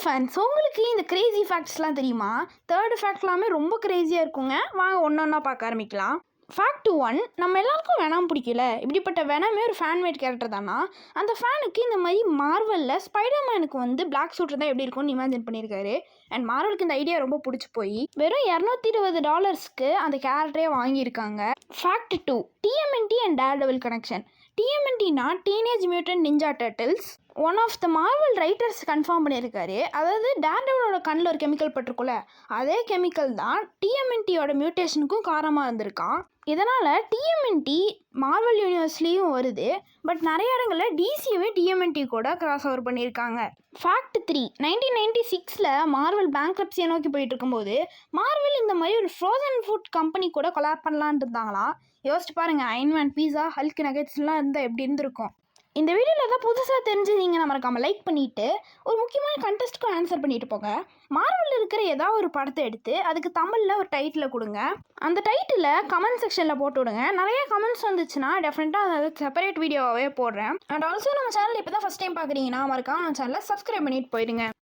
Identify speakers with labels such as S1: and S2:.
S1: Fans, உங்களுக்கு இந்த Crazy ஃபேக்ட்ஸ்லாம் தெரியுமா? தேர்டு ஃபேக்ட்லாமே ரொம்ப கிரேசியாக இருக்குங்க. வாங்க ஒன்றா பார்க்க ஆரம்பிக்கலாம். ஃபேக்ட் 1, நம்ம எல்லாருக்கும் வெனம் பிடிக்கல. இப்படிப்பட்ட வெனமே ஒரு ஃபேன்மேட் கேரக்டர் தானா? அந்த ஃபேனுக்கு இந்த மாதிரி மார்வலில் ஸ்பைடர்மேனுக்கு வந்து பிளாக் சூட் இருந்தால் எப்படி இருக்கும்னு இமேஜின் பண்ணியிருக்காரு. அண்ட் மார்வலுக்கு இந்த ஐடியா ரொம்ப பிடிச்சி போய் வெறும் $220 அந்த கேரக்டரே வாங்கியிருக்காங்க. Fact 2, TMNT and Daredevil connection. டிஎம்என்டினா Teenage Mutant Ninja Turtles. One of the Marvel writers confirm பண்ணியிருக்காரு. அதாவது டேர்டெவிலோட கண்ணில் ஒரு கெமிக்கல் பட்டிருக்கும்ல, அதே கெமிக்கல் தான் டிஎம்என்டியோட மியூட்டேஷனுக்கும் காரணமாக இருந்திருக்கான். இதனால் டிஎம்என்டி மார்வல் யூனிவர்ஸ்லேயும் வருது. பட் நிறைய இடங்களில் டிசியுமே டிஎம்என்டி கூட கிராஸ் ஓவர் பண்ணியிருக்காங்க. ஃபேக்ட் 3, 1996 மார்வல் பேங்க்ரப்சியை நோக்கி போயிட்டு இருக்கும்போது மார்வல் இந்த மாதிரி ஒரு ஃப்ரோசன் ஃபுட் கம்பெனி கூட கொலாப் பண்ணலான் இருந்தாங்களாம். யோசிச்சு பாருங்கள், அயன்மேன் பீஸா, ஹல்க் நகெட்ஸ்லாம் இருந்தால் எப்படி இருந்திருக்கும். இந்த வீடியோவில் ஏதாவது புதுசாக தெரிஞ்சுதிங்கன்னா மறக்காமல் லைக் பண்ணிவிட்டு ஒரு முக்கியமான கண்டெஸ்ட்டுக்கும் ஆன்சர் பண்ணிட்டு போங்க. மார்வலில் இருக்கிற ஏதாவது ஒரு படத்தை எடுத்து அதுக்கு தமிழில் ஒரு டைட்டில் கொடுங்க. அந்த டைட்டிலை கமெண்ட் செக்ஷனில் போட்டு விடுங்க. நிறைய கமெண்ட்ஸ் வந்துச்சுன்னா டெஃபினட்டாக அதை செப்பரேட் வீடியோவாகவே போடுறேன். அண்ட் ஆல்சோ நம்ம சேனல் இப்போ தான் ஃபஸ்ட் டைம் பார்க்குறீங்கன்னா மறக்காம நம்ம சேனலை சப்ஸ்கிரைப் பண்ணிட்டு போயிடுங்க.